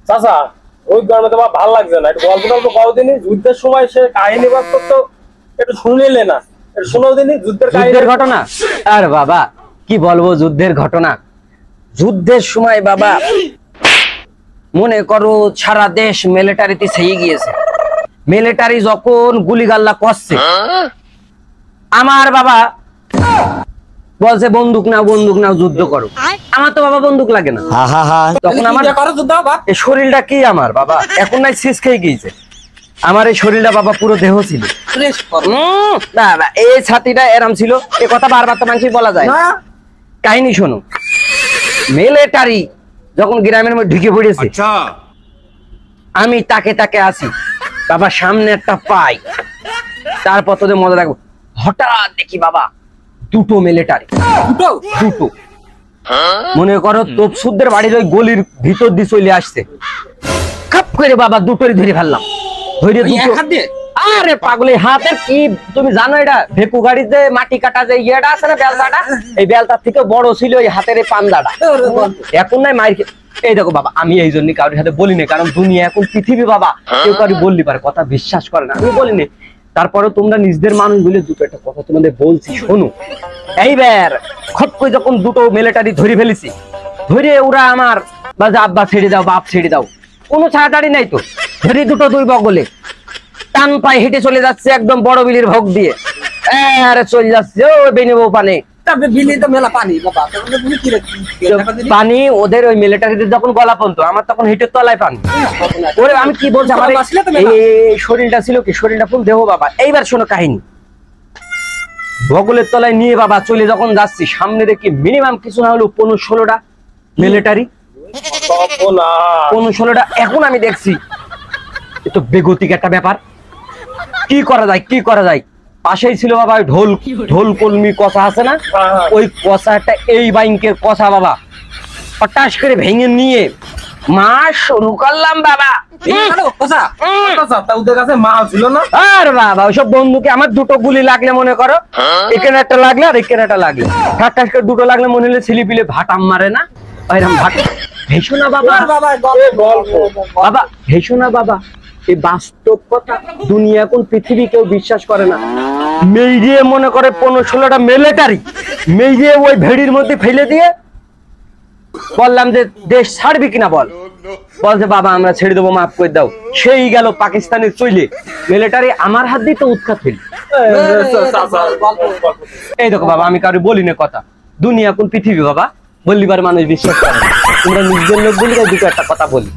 চাচা ওই গল্প তোমার ভালো লাগছে না, একটু গল্প টল্প কও দিনই। যুদ্ধের সময় সে কাহিনী বাস্তব তো একটু শুনিলে না, একটু শোনাও দিনই যুদ্ধের ঘটনা। আর বাবা কি বলবো যুদ্ধের ঘটনা। যুদ্ধের সময় বাবা মনে করো সারা দেশ মিলিটারিতে ছেয়ে গিয়েছে। মিলিটারি যখন গুলিগাল্লা করছে, আমার বাবা বলছে বন্দুক নাও যুদ্ধ করো। আমার তো বাবা বন্দুক লাগে না। তখন আমার এই শরীরটা কি আমার বাবা এখন নাই শেষ খেয়ে গিয়েছে। আমার এই শরীরটা বাবা পুরো দেহ ছিল, বাবা এই ছাতিটা এরম ছিল। এ কথা বারবার তো মানুষ বলা যায় না। কাহিনী শোনো, মিলিটারি যখন গ্রামের মধ্যে ঢুকে পড়েছে, আমি তাকে আসি বাবা, সামনে একটা পাই, তারপর তোদের মজা রাখবো। হঠাৎ দেখি বাবা দুটো মিলিটারি, দুটো মনে করো তপসুদের বাড়ির ওই গলির ভিতর দিয়ে চলে আসছে। খাপ করে বাবা দুটোরই ধরে ফেললাম। ধরে দুটো, আরে পাগলি হাতের কি তুমি জানো এটা ভেকু গাড়িতে মাটি কাটা যে ইয়েটা আছে না, বেলদাটা, এই বেলদার থেকে বড় ছিল এই হাতের এই পান্দাটা। এখন নাই মাইর। এই দেখো বাবা আমি এই জন্য কারোর সাথে বলি না, কারণ দুনিয়া এখন পৃথিবী বাবা, কেউ কারো বললি পারে কথা বিশ্বাস করে না, আমি বলিনি। তারপরে তোমরা নিজেদের মানুষ বলে দুটো একটা কথা তোমাদের বলছি শোনো। এইবার খপ করে যখন দুটো মিলিটারি ধরে ফেলেছি, ধরে ওরা আমার বাজে আব্বা ছেড়ে দাও, বাপ ছেড়ে দাও, কোনো ছাড়াছাড়ি নাই তো। ধরে দুটো দুই বগলে টান পায়ে হেঁটে চলে যাচ্ছে একদম বড় বিলির ভোগ দিয়ে, আরে চলে যাচ্ছে ও বেনে বউ পানে পানি। ওদের ওই মিলিটারিদের যখন গলা পর্যন্ত, আমার তখন হিটের তলায় পানি। ওরে আমি কি বলছি, আমার এই শরীরটা ছিল কি, শরীরটা ফুল দেহ বাবা। এইবার শোনো কাহিনী। বগলের তলায় নিয়ে বাবা চলে যখন যাচ্ছি, সামনে দেখি মিনিমাম কিছু না হলো 15-16টা মিলিটারি, 15-16টা। এখন আমি দেখছি এতো বেগতিক একটা ব্যাপার, কি করা যায়। পাশেই ছিল বাবা ঢোল কলমি কষা আছে না, ওই কষাটা এই বাইকের কষা বাবা হঠাৎ করে ভেঙে নিয়ে মা শুরু করলাম বাবা। ওদের কাছে মা ছিল না। আর বাবা ওইসব বন্ধুকে আমার দুটো গুলি লাগলে মনে করো, এখানে একটা লাগলে আর এখানে একটা লাগলে, ঠাস করে দুটো লাগলে মনে হলে ছিলি পিলে ভাটাম মারে না, ওইরকম ভাট। হেসো না বাবা, বাবা হেসো না বাবা, এই বাস্তব কথা। দুনিয়া এখন পৃথিবী কেউ বিশ্বাস করে না। মেয়ে মনে করে 15-16টা মিলিটারি মেয়ে ওই ভেড়ির মধ্যে ফেলে দিয়ে বললাম যে দেশ ছাড়বি কিনা বল। বলছে বাবা আমরা ছেড়ে দেবো, মাফ করে দাও। সেই গেল পাকিস্তানের চইলে মিলিটারি আমার হাত দিয়ে তো উৎখাত ফেলি। এই দেখো বাবা আমি কারো বলি না কথা। দুনিয়া এখন পৃথিবী বাবা, বললিবার মানুষ বিশ্বাস করে না। তোমরা নিজের লোক বলি দুটো একটা কথা বলি।